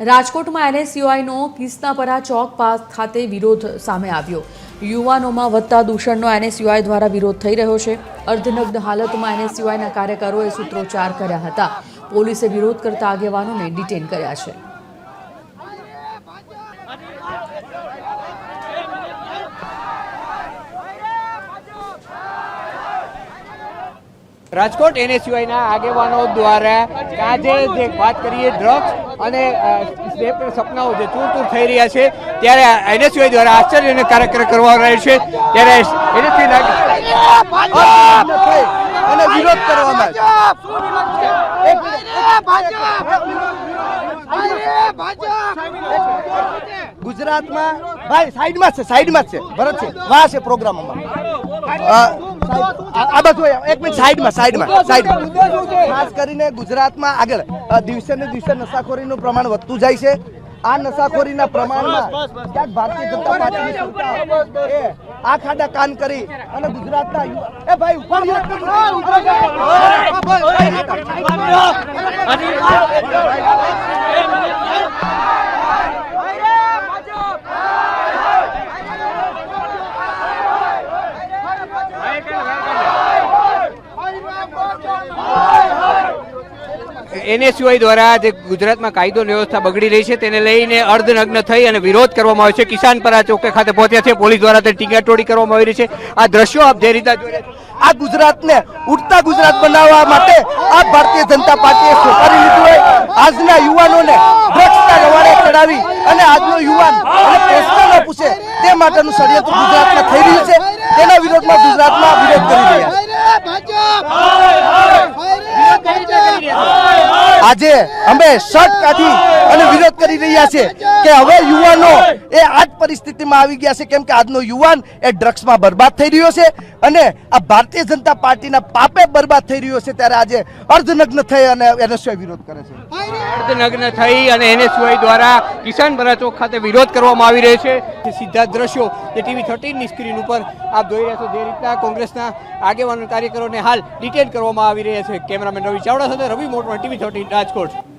રાજકોટમાં એનએસયુઆઈનો કિસ્નાપરા ચોક ખાતે વિરોધ સામે આવ્યો। યુવાનોમાં વધતા દૂષણનો એનએસયુઆઈ દ્વારા વિરોધ થઈ રહ્યો છે। અર્ધનગ્ન હાલતમાં એનએસયુઆઈના કાર્યકરોએ સૂત્રોચ્ચાર કર્યા હતા। પોલીસે વિરોધ કરતા આગેવાનોને ડિટેન કર્યા છે। રાજકોટ એનએસયુઆઈના આગેવાનો દ્વારા આજે જે વાત કરીએ ડ્રગ્સ અને સપનાઓ જે ચૂર ચૂર થઈ રહ્યા છે ત્યારે એનએસયુઆઈ દ્વારા આશ્ચર્યજનક કાર્યક્રમ કરવામાં આવ્યો છે। ત્યારે અને વિરોધ કરવામાં ગુજરાતમાં ભાઈ સાઈડમાં છે ભરત છે વાહ છે પ્રોગ્રામમાં આ બધું એક મિનિટ સાઈડમાં ખાસ કરીને ગુજરાતમાં આગળ દિવસે ને દિવસે નશાખોરીનું પ્રમાણ વધતું જાય છે। આ નશાખોરીના પ્રમાણમાં ક્યાંક ભારતીય જનતા પાર્ટીની સરકાર આ ખાડા કાન કરી અને ગુજરાતના એ ભાઈ એનએસયુઆઈ દ્વારા જે ગુજરાતમાં કાયદો વ્યવસ્થા બગડી રહી છે તેને લઈને અર્ધનગ્ન થઈ અને વિરોધ કરવામાં આવ્યો છે। કિસાનપરા ચોકે ખાતે પહોંચ્યા છે। પોલીસ દ્વારા તે ટીકાટોળી કરવામાં આવી રહી છે। આ દ્રશ્યો આપ જે રીતે જોઈ આ ગુજરાતને ઉડતા ગુજરાત બનાવવા માટે આ ભારતીય જનતા પાર્ટીએ સ્વીકારી લીધું હોય। આજના યુવાનોને ડ્રગ્સના રવાડે ચડાવી અને આજનો યુવાન અને પ્રશ્ન ન પૂછે તે માટેનું ષડયંત્ર ગુજરાતમાં થઈ રહ્યું છે। તેના વિરોધમાં ગુજરાતમાં વિરોધ કરી રહ્યા છે। આજે અમે શર્ટ કાઢી અને વિરોધ કરી રહ્યા છે કે હવે યુવાનો એ આ જ પરિસ્થિતિમાં આવી ગયા છે કેમ કે આજનો યુવાન એ ડ્રગ્સમાં બરબાદ થઈ રહ્યો છે અને આ ભારતીય જનતા પાર્ટીના પાપે બરબાદ થઈ રહ્યો છે। ત્યારે આજે અર્ધનગ્ન થઈ અને એનએસયુઆઈ વિરોધ કરે છે। અર્ધનગ્ન થઈ અને એનએસયુઆઈ દ્વારા કિસાનપરા ચોક ખાતે વિરોધ કરવામાં આવી રહ્યો છે। સીધા દ્રશ્યો જે ટીવી 13 ની સ્ક્રીન ઉપર આપ જોઈ રહ્યા છો જે રીતના કોંગ્રેસના આગેવાનો કાર્યકરોને હાલ ડિટેન કરવામાં આવી રહ્યા છે। કેમેરામેન રવિ ચાવડા સાથે રવિ મોટવા, ટીવી 13 રાજકોટ।